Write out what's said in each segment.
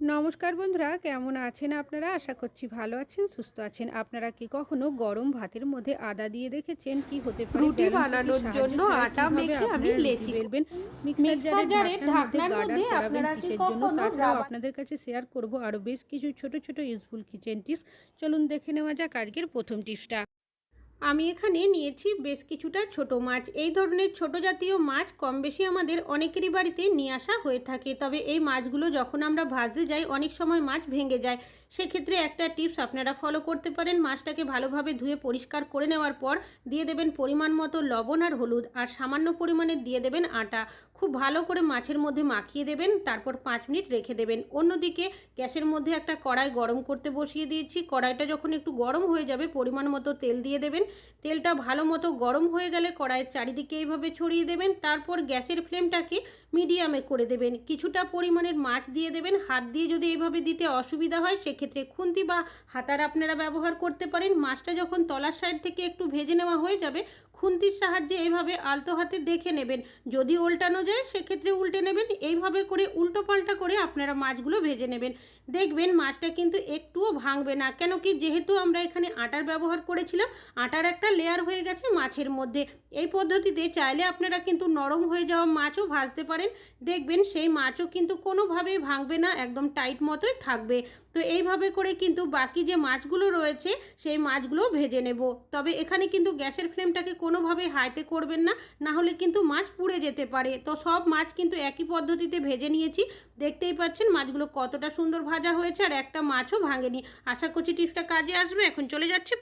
নমস্কার বন্ধুরা, কেমন আছেন আপনারা? আশা করছি ভালো আছেন, সুস্থ আছেন। আপনারা কি কখনো গরম ভাতের মধ্যে আদা দিয়ে দেখেছেন? কি হতে পারে রুটি ব্যালন থেকে বানানোর সাহায্য জন্য ছাড়াই আটা কিভাবে মেখে আমি আপনারা রুটি লেচি বেলবেন? করি। মিক্সার মিক্সার জারের জারের ঢাকনার মধ্যে ঢাকনার গার্ডার মধ্যে পরাবেন আপনারা কি কিসের জন্য? কখনো তাছাড়াও রাবার আপনাদের কাছে শেয়ার করব আরও বেশ কিছু ছোট ছোট ইউজফুল কিচেন টিপস। চলুন দেখে নেওয়া যাক আজকের প্রথম টিপসটা। আমি এখানে নিয়েছি বেশ কিছুটা ছোট মাছ। এই ধরনের ছোট জাতীয় মাছ কম বেশি আমাদের অনেকেরই বাড়িতে নিয়ে আসা হয়ে থাকে। তবে এই মাছগুলো যখন আমরা ভাজতে যাই অনেক সময় মাছ ভেঙে যায়। সেক্ষেত্রে একটা টিপস আপনারা ফলো করতে পারেন। মাছটাকে ভালোভাবে ধুয়ে পরিষ্কার করে নেওয়ার পর দিয়ে দেবেন পরিমাণ মতো লবণ আর হলুদ, আর সামান্য পরিমাণে দিয়ে দেবেন আটা। খুব ভালো করে মাছের মধ্যে মাখিয়ে দেবেন, তারপর 5 মিনিট রেখে দেবেন। অন্যদিকে গ্যাসের মধ্যে একটা কড়াই গরম করতে বসিয়ে দিয়েছি। কড়াইটা যখন একটু গরম হয়ে যাবে পরিমাণ মতো তেল দিয়ে দেবেন। তেলটা ভালো মতো গরম হয়ে গেলে কড়াইয়ের চারিদিকে এইভাবে ছড়িয়ে দেবেন। তারপর গ্যাসের ফ্লেমটাকে মিডিয়ামে করে দেবেন। কিছুটা পরিমাণের মাছ দিয়ে দেবেন। হাত দিয়ে যদি এইভাবে দিতে অসুবিধা হয় সেক্ষেত্রে খুন্তি বা হাতার আপনারা ব্যবহার করতে পারেন। মাছটা যখন তলার সাইড থেকে একটু ভেজে নেওয়া হয়ে যাবে খুন্তির সাহায্যে এইভাবে আলতো হাতে দেখে নেবেন। যদি উল্টানো যায় সেক্ষেত্রে উল্টে নেবেন। এইভাবে করে উল্টো পাল্টা করে আপনারা মাছগুলো ভেজে নেবেন। দেখবেন মাছটা কিন্তু একটুও ভাঙবে না, কেন কি যেহেতু আমরা এখানে আটার ব্যবহার করেছিলাম, আটার একটা লেয়ার হয়ে গেছে মাছের মধ্যে। এই পদ্ধতিতে চাইলে আপনারা কিন্তু নরম হয়ে যাওয়া মাছও ভাজতে পারেন। দেখবেন সেই মাছও কিন্তু কোনোভাবেই ভাঙবে না, একদম টাইট মতোই থাকবে। তো এইভাবে করে কিন্তু বাকি যে মাছগুলো রয়েছে সেই মাছগুলো ভেজে নেব। তবে এখানে কিন্তু গ্যাসের ফ্লেমটাকে কোনোভাবে হাইতে করবেন না, না হলে কিন্তু মাছ পুড়ে যেতে পারে। তো সব মাছ কিন্তু একই পদ্ধতিতে ভেজে নিয়েছি। দেখতেই পাচ্ছেন মাছগুলো কতটা সুন্দর ভাজা হয়েছে, আর একটা মাছও ভাঙেনি। আশা করছি টিপসটা কাজে আসবে। এখন চলে যাচ্ছি।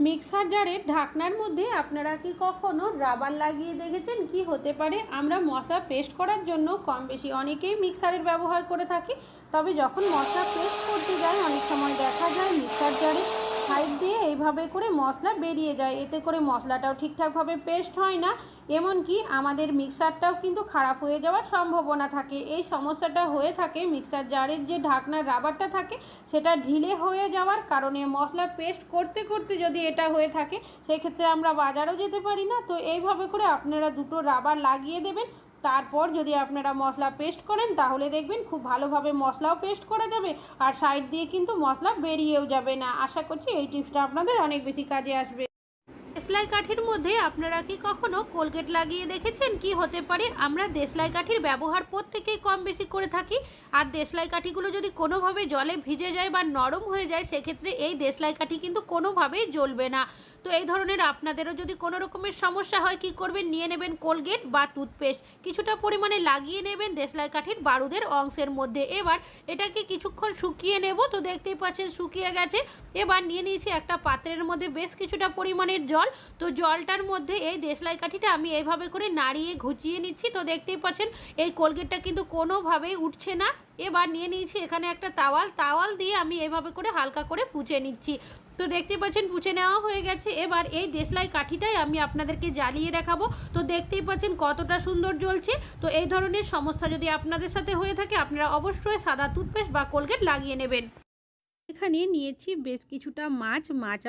মিক্সার জারের ঢাকনার মধ্যে আপনারা কি কখনো রাবার লাগিয়ে দেখেছেন? কি হতে পারে? আমরা মশলা পেস্ট করার জন্য কম বেশি অনেকেই মিক্সারের ব্যবহার করে থাকি। তবে যখন মশলা পেস্ট করতে যাই অনেক সময় দেখা যায় মিক্সার জারে সাইড দিয়ে এইভাবে করে মশলা বেরিয়ে যায়। এতে করে মশলাটাও ঠিকঠাকভাবে পেস্ট হয় না, এমনকি আমাদের মিক্সারটাও কিন্তু খারাপ হয়ে যাওয়ার সম্ভাবনা থাকে। এই সমস্যাটা হয়ে থাকে মিক্সার জারের যে ঢাকনার রাবারটা থাকে সেটা ঢিলে হয়ে যাওয়ার কারণে। মশলা পেস্ট করতে করতে যদি এটা হয়ে থাকে সেক্ষেত্রে আমরা বাজারও যেতে পারি না। তো এইভাবে করে আপনারা দুটো রাবার লাগিয়ে দেবেন। তারপর যদি আপনারা মশলা পেস্ট করেন তাহলে দেখবেন খুব ভালোভাবে মশলাও পেস্ট করা যাবে, আর সাইড দিয়ে কিন্তু মশলা বেরিয়েও যাবে না। আশা করছি এই টিপসটা আপনাদের অনেক বেশি কাজে আসবে। দেশলাই কাঠির মধ্যে আপনারা কি কখনো কোলগেট লাগিয়ে দেখেছেন? কি হতে পারে? আমরা দেশলাই কাঠির ব্যবহার প্রত্যেকেই কম বেশি করে থাকি। আর দেশলাই কাঠিগুলো যদি কোনোভাবে জলে ভিজে যায় বা নরম হয়ে যায় সেক্ষেত্রে এই দেশলাই কাঠি কিন্তু কোনোভাবেই জ্বলবে না। তো এই ধরনের আপনাদেরও যদি কোনো রকমের সমস্যা হয় কি করবেন? নিয়ে নেবেন কোলগেট বা টুথপেস্ট, কিছুটা পরিমাণে লাগিয়ে নেবেন দেশলাই কাঠির বারুদের অংশের মধ্যে। এবার এটাকে কিছুক্ষণ শুকিয়ে নেব। তো দেখতেই পাচ্ছেন শুকিয়ে গেছে। এবার নিয়ে নিয়েছি একটা পাত্রের মধ্যে বেশ কিছুটা পরিমাণের জল। তো জলটার মধ্যে এই দেশলাই কাঠিটা আমি এইভাবে করে নাড়িয়ে ঘুচিয়ে নিচ্ছি। তো দেখতেই পাচ্ছেন এই কোলগেটটা কিন্তু কোনোভাবেই উঠছে না। এবার নিয়ে নিয়েছি এখানে একটা তাওয়াল দিয়ে আমি এইভাবে করে হালকা করে পুছে নিচ্ছি। তো দেখতেই পাচ্ছেন পুছে নেওয়া হয়ে গেছে। এবার এই দেশলাই কাঠিটাই আমি আপনাদেরকে জ্বালিয়ে দেখাবো। তো দেখতেই পাচ্ছেন কতটা সুন্দর জ্বলছে। তো এই ধরনের সমস্যা যদি আপনাদের সাথে হয়ে থাকে আপনারা অবশ্যই সাদা টুথপেস্ট বা কোলগেট লাগিয়ে নেবেন। এখানে নিয়েছি বেশ কিছুটা মাছ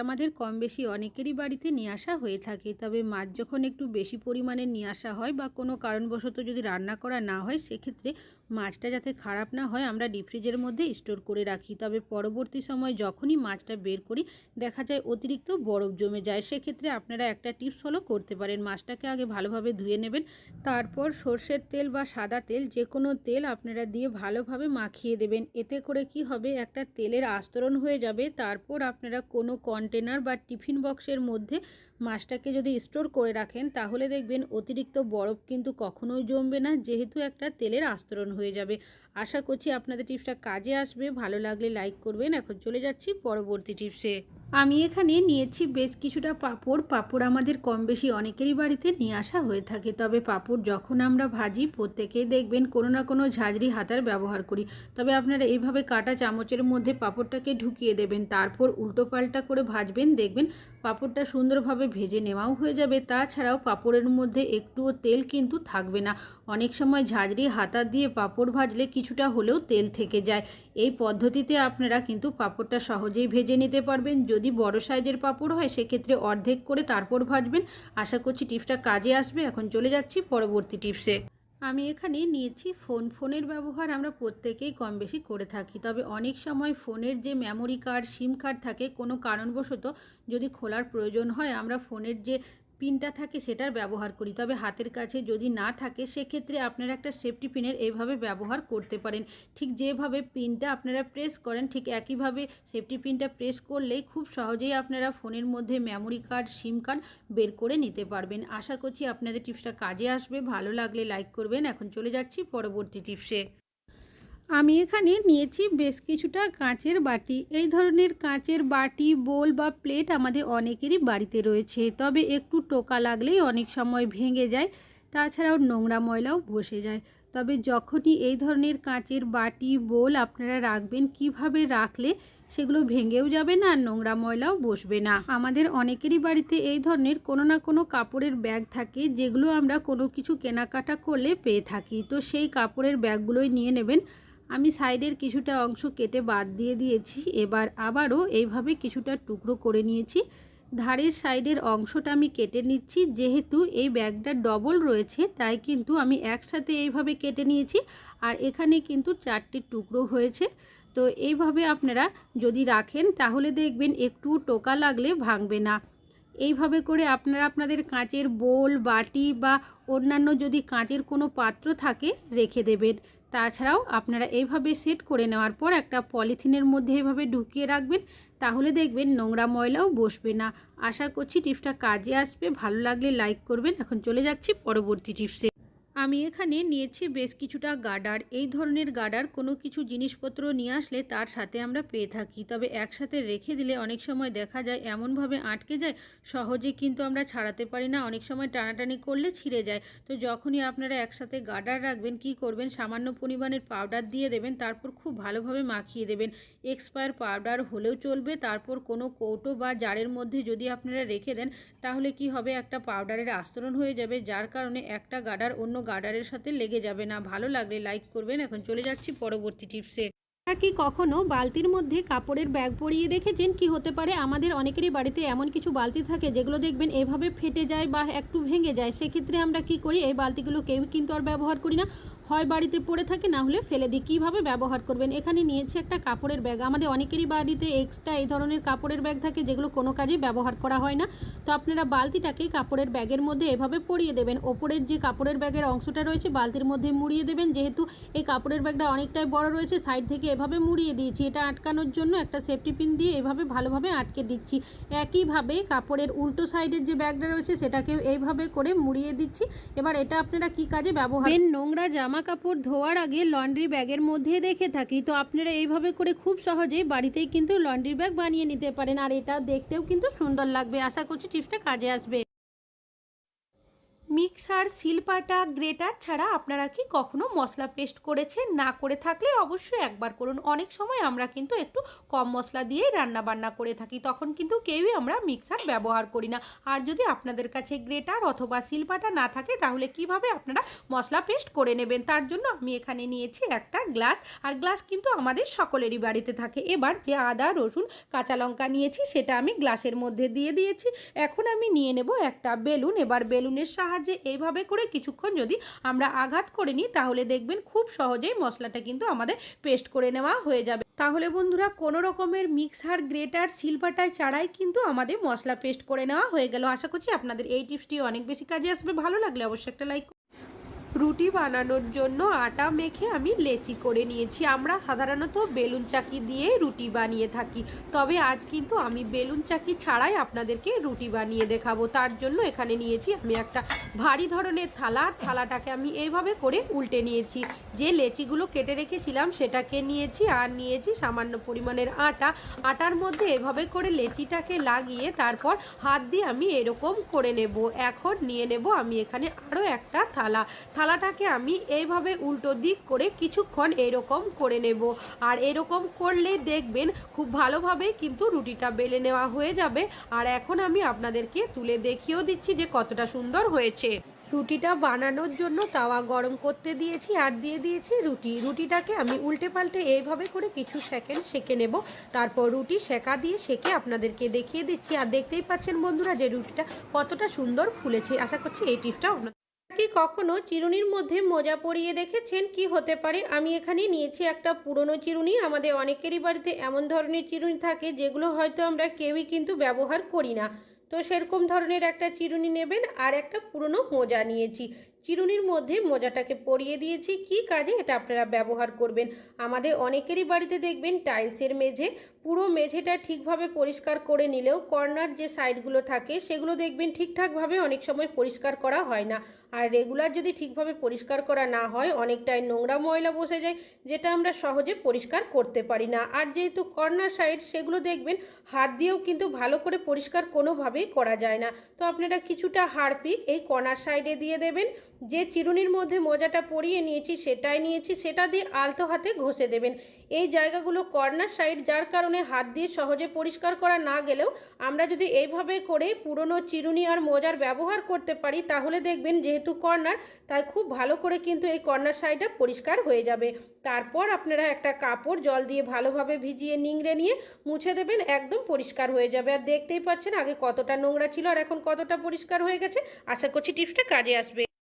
আমাদের কম বেশি অনেকেরই বাড়িতে নিয়ে আসা হয়ে থাকে। তবে মাছ যখন একটু বেশি পরিমাণে নিয়ে আসা হয় বা কোনো কারণবশত যদি রান্না করা না হয় সেক্ষেত্রে মাছটা যাতে খারাপ না হয় আমরা ডিপ ফ্রিজের মধ্যে স্টোর করে রাখি। তবে পরবর্তী সময় যখনই মাছটা বের করি দেখা যায় অতিরিক্ত বরফ জমে যায়। সেক্ষেত্রে আপনারা একটা টিপস ফলো করতে পারেন। মাছটাকে আগে ভালোভাবে ধুয়ে নেবেন, তারপর সর্ষের তেল বা সাদা তেল যে কোনো তেল আপনারা দিয়ে ভালোভাবে মাখিয়ে দেবেন। এতে করে কি হবে, একটা তেলের আস্তরণ হয়ে যাবে। তারপর আপনারা কোনো কন্টেনার বা টিফিন বক্সের মধ্যে মাছটাকে যদি স্টোর করে রাখেন তাহলে দেখবেন অতিরিক্ত বরফ কিন্তু কখনোই জমবে না, যেহেতু একটা তেলের আস্তরণ হয়ে যাবে। আশা করছি আপনাদের টিপসটা কাজে আসবে। ভালো লাগলে লাইক করবেন। এখন চলে যাচ্ছি পরবর্তী টিপসে। আমি এখানে নিয়েছি বেশ কিছুটা পাঁপড় আমাদের কম বেশি অনেকেরই বাড়িতে নিয়ে আসা হয়ে থাকে। তবে পাঁপড় যখন আমরা ভাজি প্রত্যেকেই দেখবেন কোনো না কোনো ঝাঁঝরি হাতার ব্যবহার করি। তবে আপনারা এইভাবে কাটা চামচের মধ্যে পাঁপড়টাকে ঢুকিয়ে দেবেন, তারপর উল্টো পাল্টা করে ভাজবেন। দেখবেন পাঁপড়টা সুন্দরভাবে ভেজে নেওয়াও হয়ে যাবে। তাছাড়াও পাঁপড়ের মধ্যে একটুও তেল কিন্তু থাকবে না। অনেক সময় ঝাঁঝরি হাতা দিয়ে পাঁপড় ভাজলে কিছুটা হলেও তেল থেকে যায়। এই পদ্ধতিতে আপনারা কিন্তু পাঁপড়টা সহজেই ভেজে নিতে পারবেন। যদি বড় সাইজের পাঁপড় হয় সেক্ষেত্রে অর্ধেক করে তারপর ভাজবেন। আশা করছি টিপসটা কাজে আসবে। এখন চলে যাচ্ছি পরবর্তী টিপসে। আমি এখানে নিয়েছি ফোনের ব্যবহার আমরা প্রত্যেকেই কম বেশি করে থাকি, তবে অনেক সময় ফোনের যে মেমোরি কার্ড সিম কার্ড থাকে কোনো কারণবশত যদি খোলার প্রয়োজন হয় আমরা ফোনের যে পিনটা থাকে সেটার ব্যবহার করি, তবে হাতের কাছে যদি না থাকে সেক্ষেত্রে আপনারা একটা সেফটি পিনের এইভাবে ব্যবহার করতে পারেন। ঠিক যেভাবে পিনটা আপনারা প্রেস করেন ঠিক একইভাবে সেফটি পিনটা প্রেস করলেই খুব সহজেই আপনারা ফোনের মধ্যে মেমোরি কার্ড সিম কার্ড বের করে নিতে পারবেন। আশা করছি আপনাদের টিপসটা কাজে আসবে, ভালো লাগলে লাইক করবেন। এখন চলে যাচ্ছি পরবর্তী টিপসে। আমি এখানে নিয়েছি বেশ কিছুটা কাঁচের বাটি। এই ধরনের কাঁচের বাটি বোল বা প্লেট আমাদের অনেকেরই বাড়িতে রয়েছে, তবে একটু টোকা লাগলেই অনেক সময় ভেঙে যায়, তাছাড়াও নোংরা ময়লাও বসে যায়। তবে যখনই এই ধরনের কাঁচের বাটি বোল আপনারা রাখবেন, কিভাবে রাখলে সেগুলো ভেঙেও যাবে না আর নোংরা ময়লাও বসবে না। আমাদের অনেকেরই বাড়িতে এই ধরনের কোনো না কোনো কাপড়ের ব্যাগ থাকে, যেগুলো আমরা কোনো কিছু কেনাকাটা করলে পেয়ে থাকি। তো সেই কাপড়ের ব্যাগগুলোই নিয়ে নেবেন। আমি সাইডের কিছুটা অংশ কেটে বাদ দিয়ে দিয়েছি, এবার আবারও এইভাবে কিছুটা টুকরো করে নিয়েছি। ধারের সাইডের অংশটা আমি কেটে নিচ্ছি, যেহেতু এই ব্যাগটা ডবল রয়েছে তাই কিন্তু আমি একসাথে এইভাবে কেটে নিয়েছি, আর এখানে কিন্তু 4টে টুকরো হয়েছে। তো এইভাবে আপনারা যদি রাখেন তাহলে দেখবেন একটু টোকা লাগলে ভাঙবে না। এইভাবে করে আপনারা আপনাদের কাঁচের বোল বাটি বা অন্যান্য যদি কাঁচের কোনো পাত্র থাকে রেখে দেবেন। তাছাড়াও আপনারা এইভাবে সেট করে নেওয়ার পর একটা পলিথিনের মধ্যে এইভাবে ঢুকিয়ে রাখবেন, তাহলে দেখবেন নোংরা ময়লাও বসবে না। আশা করছি টিপসটা কাজে আসবে, ভালো লাগলে লাইক করবেন। এখন চলে যাচ্ছি পরবর্তী টিপসে। আমি এখানে নিয়েছি বেশ কিছুটা গার্ডার। এই ধরনের গার্ডার কোনো কিছু জিনিসপত্র নিয়ে আসলে তার সাথে আমরা পেয়ে থাকি, তবে একসাথে রেখে দিলে অনেক সময় দেখা যায় এমনভাবে আটকে যায় সহজে কিন্তু আমরা ছাড়াতে পারি না, অনেক সময় টানাটানি করলে ছিঁড়ে যায়। তো যখনই আপনারা একসাথে গার্ডার রাখবেন কি করবেন, সামান্য পরিমাণের পাউডার দিয়ে দেবেন, তারপর খুব ভালোভাবে মাখিয়ে দেবেন। এক্সপায়ার পাউডার হলেও চলবে, তারপর কোনো কৌটো বা জারের মধ্যে যদি আপনারা রেখে দেন তাহলে কি হবে, একটা পাউডারের আস্তরণ হয়ে যাবে, যার কারণে একটা গার্ডার অন্য গার্ডারের সাথে লেগে যাবে না। ভালো লাগলে লাইক করবেন। এখন চলে যাচ্ছি পরবর্তী টিপসে। কি কখনো বালতির মধ্যে কাপড়ের ব্যাগ পরিয়ে দেখেছেন? কি হতে পারে, আমাদের অনেকেরই বাড়িতে এমন কিছু বালতি থাকে যেগুলো দেখবেন এভাবে ফেটে যায় বা একটু ভেঙে যায়। সেক্ষেত্রে আমরা কি করি, এই বালতিগুলো কেউ কিন্তু আর ব্যবহার করি না, হয় বাড়িতে পড়ে থাকে না হলে ফেলে দিই। কীভাবে ব্যবহার করবেন, এখানে নিয়েছি একটা কাপড়ের ব্যাগ। আমাদের অনেকেরই বাড়িতে এক্সট্রা এই ধরনের কাপড়ের ব্যাগ থাকে যেগুলো কোনো কাজে ব্যবহার করা হয় না। তো আপনারা বালতিটাকে কাপড়ের ব্যাগের মধ্যে এভাবে পরিয়ে দেবেন। ওপরের যে কাপড়ের ব্যাগের অংশটা রয়েছে বালতির মধ্যে মুড়িয়ে দেবেন। যেহেতু এই কাপড়ের ব্যাগটা অনেকটাই বড় রয়েছে, সাইড থেকে এভাবে মুড়িয়ে দিয়েছি। এটা আটকানোর জন্য একটা সেফটি পিন দিয়ে এভাবে ভালোভাবে আটকে দিচ্ছি। একইভাবে কাপড়ের উল্টো সাইডের যে ব্যাগটা রয়েছে সেটাকেও এইভাবে করে মুড়িয়ে দিচ্ছি। এবার এটা আপনারা কি কাজে ব্যবহার, নোংরা জামা কাপড় ধোয়ার আগে লন্ড্রি ব্যাগের মধ্যে রেখে থাকি। তো আপনারা এইভাবে করে খুব সহজেই বাড়িতেই কিন্তু লন্ড্রি ব্যাগ বানিয়ে নিতে পারেন, আর এটা দেখতেও কিন্তু সুন্দর লাগবে। আশা করছি টিপসটা কাজে আসবে। মিক্সার শিলপাটা গ্রেটার ছাড়া আপনারা কি কখনো মশলা পেস্ট করেছেন? না করে থাকলে অবশ্যই একবার করুন। অনেক সময় আমরা কিন্তু একটু কম মশলা দিয়েই রান্না বান্না করে থাকি, তখন কিন্তু কেউই আমরা মিক্সার ব্যবহার করি না। আর যদি আপনাদের কাছে গ্রেটার অথবা শিলপাটা না থাকে তাহলে কিভাবে আপনারা মশলা পেস্ট করে নেবেন, তার জন্য আমি এখানে নিয়েছি একটা গ্লাস। আর গ্লাস কিন্তু আমাদের সকলেরই বাড়িতে থাকে। এবার যে আদা রসুন কাঁচা লঙ্কা নিয়েছি সেটা আমি গ্লাসের মধ্যে দিয়ে দিয়েছি। এখন আমি নিয়ে নেব একটা বেলুন। এবার বেলুনের সাহায্যে এইভাবে করে কিছুক্ষণ যদি আমরা আঘাত করে নিই তাহলে দেখবেন খুব সহজেই মশলাটা কিন্তু আমাদের পেস্ট করে নেওয়া হয়ে যাবে। তাহলে বন্ধুরা কোনো রকমের মিক্সার গ্রেটার শিলপাটায় ছাড়াই কিন্তু আমাদের মশলা পেস্ট করে নেওয়া হয়ে গেল। আশা করছি আপনাদের এই টিপসটি অনেক বেশি কাজে আসবে। ভালো লাগলে অবশ্যই একটা লাইক। রুটি বানানোর জন্য আটা মেখে আমি লেচি করে নিয়েছি। আমরা সাধারণত বেলুন চাকি দিয়ে রুটি বানিয়ে থাকি, তবে আজ কিন্তু আমি বেলুন চাকি ছাড়াই আপনাদেরকে রুটি বানিয়ে দেখাবো। তার জন্য এখানে নিয়েছি আমি একটা ভারী ধরনের থালা। থালাটাকে আমি এইভাবে করে উল্টে নিয়েছি। যে লেচিগুলো কেটে রেখেছিলাম সেটাকে নিয়েছি, আর নিয়েছি সামান্য পরিমাণের আটা। আটার মধ্যে এভাবে করে লেচিটাকে লাগিয়ে তারপর হাত দিয়ে আমি এরকম করে নেব। এখন নিয়ে নেব আমি এখানে আরও একটা থালাটাকে আমি এইভাবে উল্টো দিক করে কিছুক্ষণ এরকম করে নেব। আর এরকম করলে দেখবেন খুব ভালোভাবে কিন্তু রুটিটা বেলে নেওয়া হয়ে যাবে। আর এখন আমি আপনাদেরকে তুলে দেখিয়েও দিচ্ছি যে কতটা সুন্দর হয়েছে। রুটিটা বানানোর জন্য তাওয়া গরম করতে দিয়েছি আর দিয়ে দিয়েছি রুটিটাকে আমি উল্টে পাল্টে এইভাবে করে কিছু সেকেন্ড সেঁকে নেব। তারপর রুটি সেঁকা দিয়ে সেঁকে আপনাদেরকে দেখিয়ে দিচ্ছি। আর দেখতেই পাচ্ছেন বন্ধুরা যে রুটিটা কতটা সুন্দর ফুলেছে। আশা করছি এই টিপসটা কি কখনো চিরুনির মধ্যে মোজা পরিয়ে দেখেছেন? কি হতে পারে? আমি এখানে নিয়েছি একটা পুরনো চিরুনি। আমাদের অনেকেরই বাড়িতে এমন ধরনের চিরুনি থাকে যেগুলো হয়তো আমরা কেউই কিন্তু ব্যবহার করি না। তো সেরকম ধরনের একটা চিরুনি নেবেন, আর একটা পুরনো মোজা নিয়েছি। চিরুনির মধ্যে মোজাটাকে পরিয়ে দিয়েছি। কি কাজে এটা আপনারা ব্যবহার করবেন? আমাদের অনেকেরই বাড়িতে দেখবেন টাইলসের মেঝে, পুরো মেঝেটা ঠিকভাবে পরিষ্কার করে নিলেও কর্নার যে সাইডগুলো থাকে সেগুলো দেখবেন ঠিকঠাকভাবে অনেক সময় পরিষ্কার করা হয় না। আর রেগুলার যদি ঠিকভাবে পরিষ্কার করা না হয়, অনেকটাই নোংরা ময়লা বসে যায়, যেটা আমরা সহজে পরিষ্কার করতে পারি না। আর যেহেতু কর্নার সাইড, সেগুলো দেখবেন হাত দিয়েও কিন্তু ভালো করে পরিষ্কার কোনোভাবেই করা যায় না। তো আপনারা কিছুটা হারপিক এই কর্নার সাইডে দিয়ে দেবেন। যে চিরুনির মধ্যে মোজাটা পরিয়ে নিয়েছি সেটা দিয়ে আলতো হাতে ঘষে দেবেন এই জায়গাগুলো কর্নার সাইড, যার কারণে হাত দিয়ে সহজে পরিষ্কার করা না গেলেও আমরা যদি এইভাবে করে পুরনো চিরুনি আর মোজার ব্যবহার করতে পারি, তাহলে দেখবেন যেহেতু কর্নার, তাই খুব ভালো করে কিন্তু এই কর্নার সাইডটা পরিষ্কার হয়ে যাবে। তারপর আপনারা একটা কাপড় জল দিয়ে ভালোভাবে ভিজিয়ে নিংড়ে নিয়ে মুছে দেবেন, একদম পরিষ্কার হয়ে যাবে। আর দেখতেই পাচ্ছেন আগে কতটা নোংরা ছিল আর এখন কতটা পরিষ্কার হয়ে গেছে। আশা করছি টিপসটা কাজে আসবে।